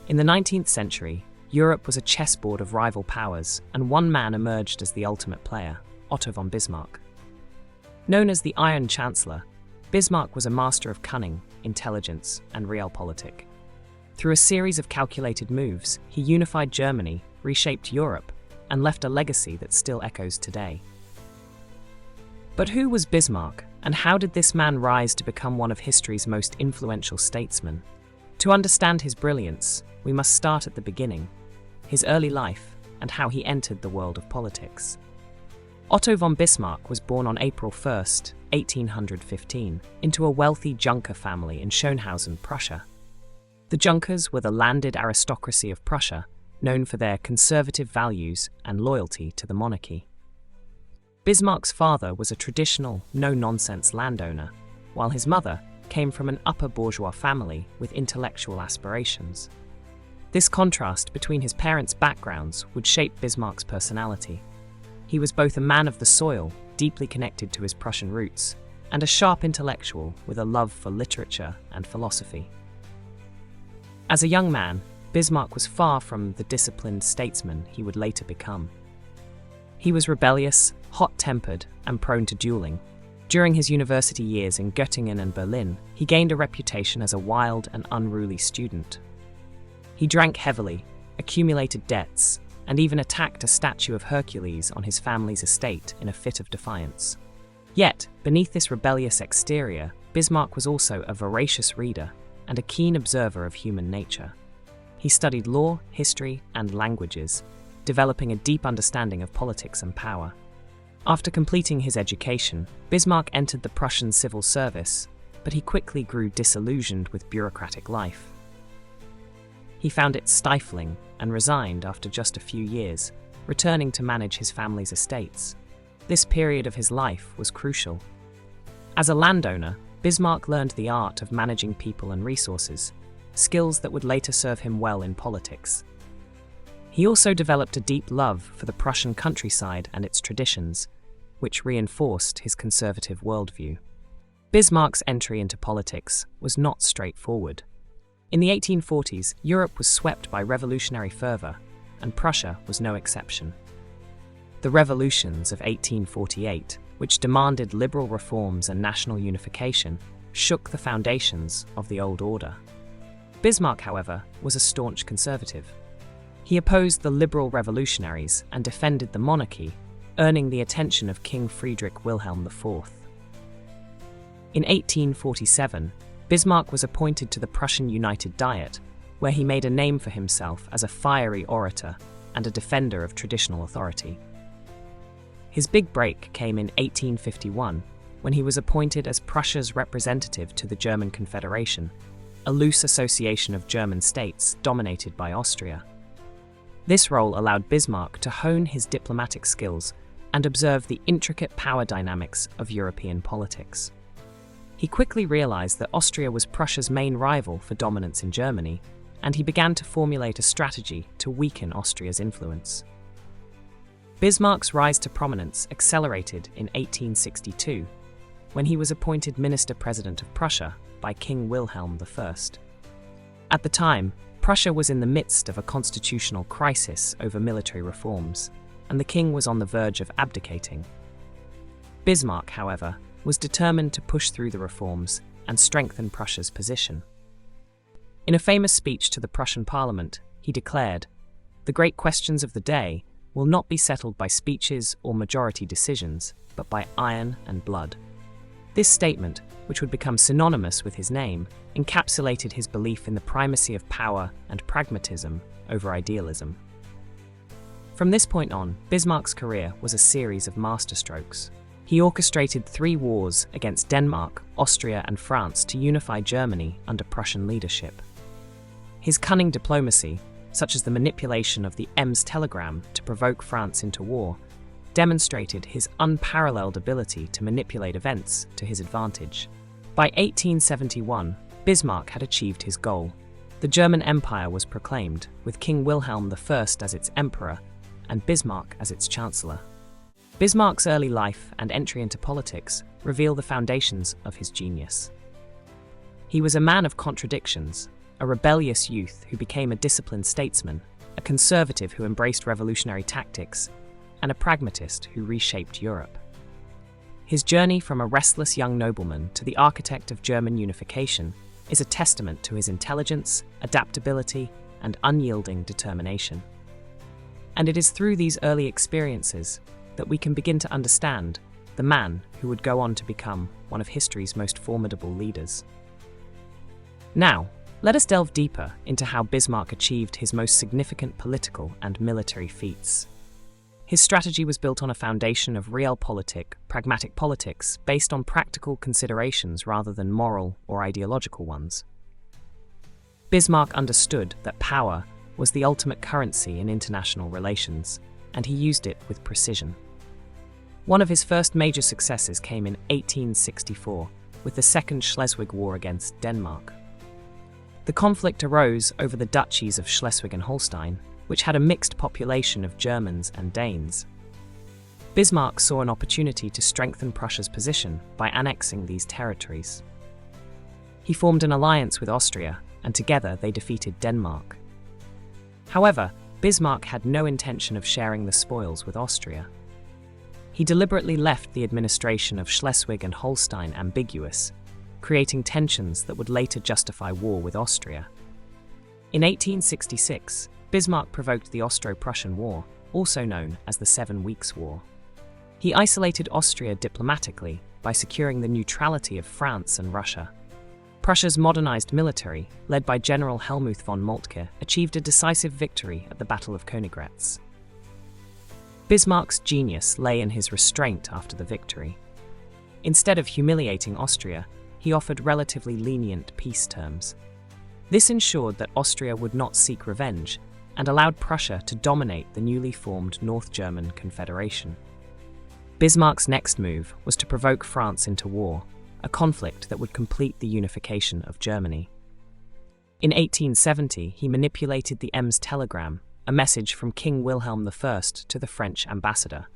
In the 19th century, Europe was a chessboard of rival powers, and one man emerged as the ultimate player, Otto von Bismarck. Known as the Iron Chancellor, Bismarck was a master of cunning, intelligence, and realpolitik. Through a series of calculated moves, he unified Germany, reshaped Europe, and left a legacy that still echoes today. But who was Bismarck, and how did this man rise to become one of history's most influential statesmen? To understand his brilliance, we must start at the beginning, his early life, and how he entered the world of politics. Otto von Bismarck was born on April 1, 1815, into a wealthy Junker family in Schönhausen, Prussia. The Junkers were the landed aristocracy of Prussia, known for their conservative values and loyalty to the monarchy. Bismarck's father was a traditional, no-nonsense landowner, while his mother came from an upper bourgeois family with intellectual aspirations. This contrast between his parents' backgrounds would shape Bismarck's personality. He was both a man of the soil, deeply connected to his Prussian roots, and a sharp intellectual with a love for literature and philosophy. As a young man, Bismarck was far from the disciplined statesman he would later become. He was rebellious, hot-tempered, and prone to dueling. During his university years in Göttingen and Berlin, he gained a reputation as a wild and unruly student. He drank heavily, accumulated debts, and even attacked a statue of Hercules on his family's estate in a fit of defiance. Yet, beneath this rebellious exterior, Bismarck was also a voracious reader and a keen observer of human nature. He studied law, history, and languages, developing a deep understanding of politics and power. After completing his education, Bismarck entered the Prussian civil service, but he quickly grew disillusioned with bureaucratic life. He found it stifling and resigned after just a few years, returning to manage his family's estates. This period of his life was crucial. As a landowner, Bismarck learned the art of managing people and resources, skills that would later serve him well in politics. He also developed a deep love for the Prussian countryside and its traditions, which reinforced his conservative worldview. Bismarck's entry into politics was not straightforward. In the 1840s, Europe was swept by revolutionary fervor, and Prussia was no exception. The revolutions of 1848, which demanded liberal reforms and national unification, shook the foundations of the old order. Bismarck, however, was a staunch conservative. He opposed the liberal revolutionaries and defended the monarchy, earning the attention of King Friedrich Wilhelm IV. In 1847, Bismarck was appointed to the Prussian United Diet, where he made a name for himself as a fiery orator and a defender of traditional authority. His big break came in 1851, when he was appointed as Prussia's representative to the German Confederation, a loose association of German states dominated by Austria. This role allowed Bismarck to hone his diplomatic skills and observe the intricate power dynamics of European politics. He quickly realized that Austria was Prussia's main rival for dominance in Germany, and he began to formulate a strategy to weaken Austria's influence. Bismarck's rise to prominence accelerated in 1862, when he was appointed Minister-President of Prussia by King Wilhelm I. At the time, Prussia was in the midst of a constitutional crisis over military reforms, and the king was on the verge of abdicating. Bismarck, however, was determined to push through the reforms and strengthen Prussia's position. In a famous speech to the Prussian parliament, he declared, "The great questions of the day will not be settled by speeches or majority decisions, but by iron and blood." This statement, which would become synonymous with his name, encapsulated his belief in the primacy of power and pragmatism over idealism. From this point on, Bismarck's career was a series of masterstrokes. He orchestrated 3 wars against Denmark, Austria, and France to unify Germany under Prussian leadership. His cunning diplomacy, such as the manipulation of the Ems telegram to provoke France into war, demonstrated his unparalleled ability to manipulate events to his advantage. By 1871, Bismarck had achieved his goal. The German Empire was proclaimed, with King Wilhelm I as its emperor and Bismarck as its chancellor. Bismarck's early life and entry into politics reveal the foundations of his genius. He was a man of contradictions, a rebellious youth who became a disciplined statesman, a conservative who embraced revolutionary tactics, and a pragmatist who reshaped Europe. His journey from a restless young nobleman to the architect of German unification is a testament to his intelligence, adaptability, and unyielding determination. And it is through these early experiences that we can begin to understand the man who would go on to become one of history's most formidable leaders. Now, let us delve deeper into how Bismarck achieved his most significant political and military feats. His strategy was built on a foundation of realpolitik, pragmatic politics, based on practical considerations rather than moral or ideological ones. Bismarck understood that power was the ultimate currency in international relations, and he used it with precision. One of his first major successes came in 1864 with the Second Schleswig War against Denmark. The conflict arose over the duchies of Schleswig and Holstein, which had a mixed population of Germans and Danes. Bismarck saw an opportunity to strengthen Prussia's position by annexing these territories. He formed an alliance with Austria, and together they defeated Denmark. However, Bismarck had no intention of sharing the spoils with Austria. He deliberately left the administration of Schleswig and Holstein ambiguous, creating tensions that would later justify war with Austria. In 1866, Bismarck provoked the Austro-Prussian War, also known as the 7 Weeks' War. He isolated Austria diplomatically by securing the neutrality of France and Russia. Prussia's modernized military, led by General Helmuth von Moltke, achieved a decisive victory at the Battle of Königgrätz. Bismarck's genius lay in his restraint after the victory. Instead of humiliating Austria, he offered relatively lenient peace terms. This ensured that Austria would not seek revenge and allowed Prussia to dominate the newly formed North German Confederation. Bismarck's next move was to provoke France into war, a conflict that would complete the unification of Germany. In 1870, he manipulated the Ems telegram, a message from King Wilhelm I to the French ambassador.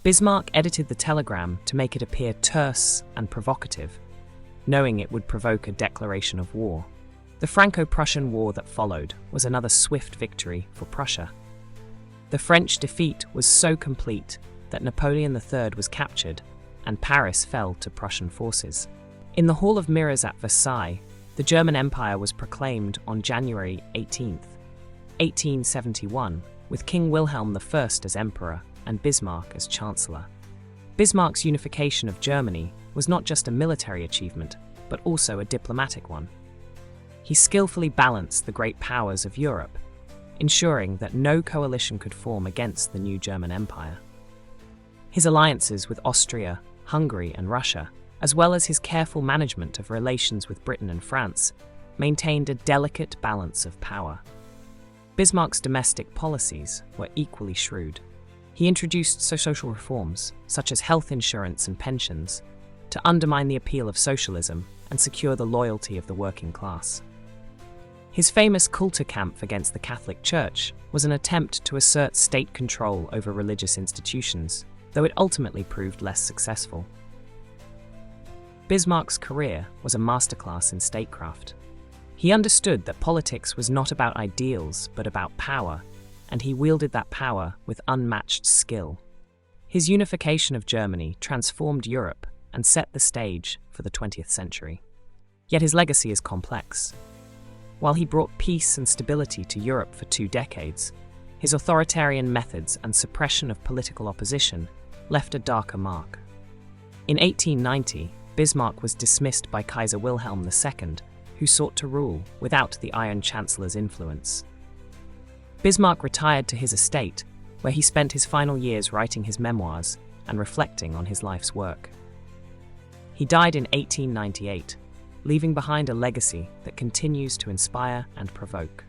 Bismarck edited the telegram to make it appear terse and provocative, knowing it would provoke a declaration of war. The Franco-Prussian War that followed was another swift victory for Prussia. The French defeat was so complete that Napoleon III was captured and Paris fell to Prussian forces. In the Hall of Mirrors at Versailles, the German Empire was proclaimed on January 18, 1871, with King Wilhelm I as Emperor and Bismarck as Chancellor. Bismarck's unification of Germany was not just a military achievement, but also a diplomatic one. He skillfully balanced the great powers of Europe, ensuring that no coalition could form against the new German Empire. His alliances with Austria, Hungary, and Russia, as well as his careful management of relations with Britain and France, maintained a delicate balance of power. Bismarck's domestic policies were equally shrewd. He introduced social reforms, such as health insurance and pensions, to undermine the appeal of socialism and secure the loyalty of the working class. His famous Kulturkampf against the Catholic Church was an attempt to assert state control over religious institutions, though it ultimately proved less successful. Bismarck's career was a masterclass in statecraft. He understood that politics was not about ideals, but about power, and he wielded that power with unmatched skill. His unification of Germany transformed Europe and set the stage for the 20th century. Yet his legacy is complex. While he brought peace and stability to Europe for 2 decades, his authoritarian methods and suppression of political opposition left a darker mark. In 1890, Bismarck was dismissed by Kaiser Wilhelm II, who sought to rule without the Iron Chancellor's influence. Bismarck retired to his estate, where he spent his final years writing his memoirs and reflecting on his life's work. He died in 1898, leaving behind a legacy that continues to inspire and provoke.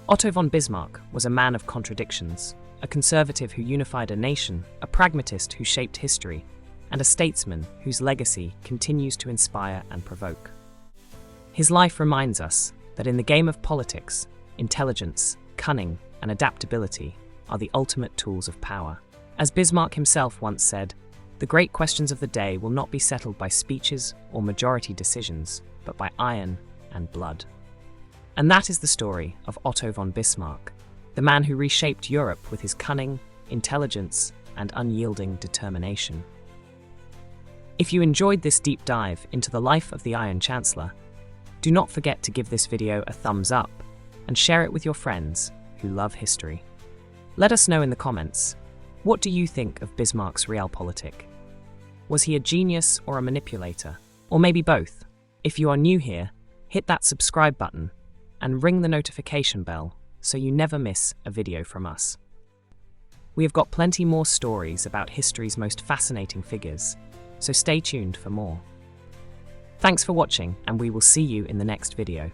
Otto von Bismarck was a man of contradictions, a conservative who unified a nation, a pragmatist who shaped history, and a statesman whose legacy continues to inspire and provoke. His life reminds us that in the game of politics, intelligence, cunning, and adaptability are the ultimate tools of power. As Bismarck himself once said, "The great questions of the day will not be settled by speeches or majority decisions, but by iron and blood." And that is the story of Otto von Bismarck, the man who reshaped Europe with his cunning, intelligence, and unyielding determination. If you enjoyed this deep dive into the life of the Iron Chancellor, do not forget to give this video a thumbs up and share it with your friends who love history. Let us know in the comments, what do you think of Bismarck's realpolitik? Was he a genius or a manipulator? Or maybe both? If you are new here, hit that subscribe button and ring the notification bell so you never miss a video from us. We have got plenty more stories about history's most fascinating figures, so stay tuned for more. Thanks for watching, and we will see you in the next video.